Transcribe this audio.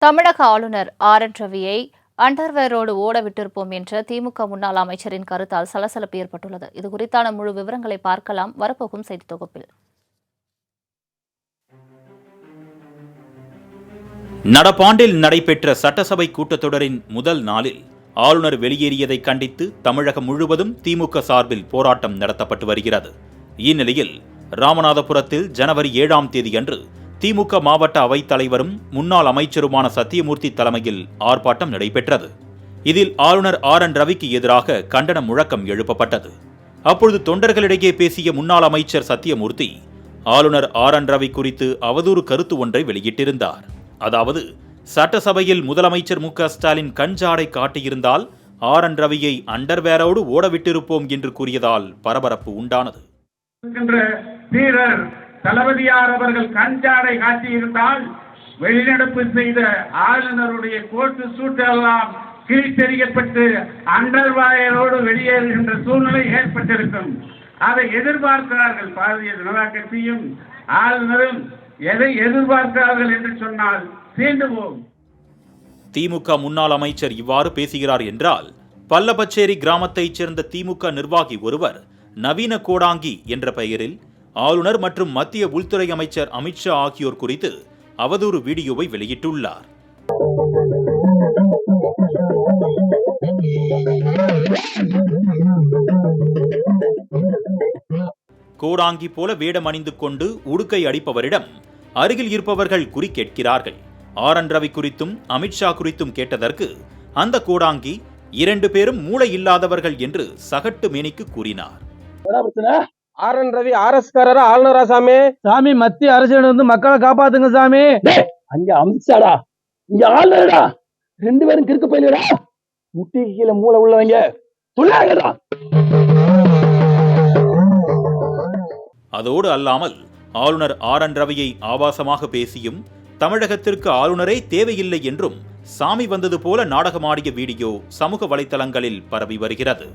தமிழக ஆளுநர் ஆர்.என். ரவியை அண்டர்வேரோடு ஓட விட்டிருப்போம் என்ற திமுக முன்னாள் அமைச்சரின் கருத்தால் சலசலப்பு ஏற்பட்டுள்ளது. இதுகுறித்தான முழு விவரங்களை பார்க்கலாம் வரப்போகும் செய்தி தொகுப்பில். நடப்பாண்டில் நடைபெற்ற சட்டசபை கூட்டத்தொடரின் முதல் நாளில் ஆளுநர் வெளியேறியதை கண்டித்து தமிழகம் முழுவதும் திமுக சார்பில் போராட்டம் நடத்தப்பட்டு வருகிறது. இந்நிலையில் ராமநாதபுரத்தில் ஜனவரி 7ஆம் தேதியன்று திமுக மாவட்ட அவைத் தலைவரும் முன்னாள் அமைச்சருமான சத்தியமூர்த்தி தலைமையில் ஆர்ப்பாட்டம் நடைபெற்றது. இதில் ஆளுநர் ஆர்.என். ரவிக்கு எதிராக கண்டன முழக்கம் எழுப்பப்பட்டது. அப்பொழுது தொண்டர்களிடையே பேசிய முன்னாள் அமைச்சர் சத்தியமூர்த்தி ஆளுநர் ஆர்.என். ரவி குறித்து அவதூறு கருத்து ஒன்றை வெளியிட்டிருந்தார். அதாவது, சட்டசபையில் முதலமைச்சர் மு.க. ஸ்டாலின் கஞ்சாடை காட்டியிருந்தால் ஆர்.என். ரவியை அண்டர்வேரோடு ஓடவிட்டிருப்போம் என்று கூறியதால் பரபரப்பு உண்டானது. தளபதியார் அவர்கள் கஞ்சாடை காட்டியிருந்தால் வெளிநடப்பு செய்த ஆளுநருடைய கோட்டு சூட்டெல்லாம் கிழித்தெறியப்பட்டு அண்டர்வேரோடு வெளியேறுகின்ற சூழ்நிலை ஏற்பட்டிருக்கும். அதை எதிர்பார்க்கிறார்கள் பாரதிய ஜனதா கட்சியும் ஆளுநரும். எதை எதிர்பார்க்கிறார்கள் என்று சொன்னால் சீண்டுவோம். திமுக முன்னாள் அமைச்சர் இவ்வாறு பேசுகிறார் என்றால், பல்லபச்சேரி கிராமத்தைச் சேர்ந்த திமுக நிர்வாகி ஒருவர் நவீன கோடாங்கி என்ற பெயரில் ஆளுநர் மற்றும் மத்திய உள்துறை அமைச்சர் அமித்ஷா ஆகியோர் குறித்து அவதூறு வீடியோவை வெளியிட்டுள்ளார். கோடாங்கி போல வேடம் அணிந்து கொண்டு உடுக்கை அடிப்பவரிடம் அருகில் இருப்பவர்கள் குறி கேட்கிறார்கள். ஆர்.என். ரவி குறித்தும் அமித்ஷா குறித்தும் கேட்டதற்கு அந்த கோடாங்கி 2 பேரும் மூளை இல்லாதவர்கள் என்று சகட்டு மேனிக்கு கூறினார். ஆர்.என். ரவி ஆர்எஸ்காரரா ஆளுநரா சாமி? சாமி, மத்திய அரசிடம் இருந்து மக்களை காப்பாத்துங்க சாமி. அங்க அமித்ஷாடா, இங்க ஆளுநரடா, 2 பேரும் கிறுக்கு போயிடா. முட்டிக்கு கீழே மூளை உள்ளவங்க சொல்லாங்கடா. அதோடு அல்லாமல் ஆளுநர் ஆர்.என். ரவியை ஆபாசமாக பேசியும் தமிழகத்திற்கு ஆளுநரே தேவையில்லை என்றும் சாமி வந்தது போல நாடகமாடிய வீடியோ சமூக வலைதளங்களில் பரவி வருகிறது.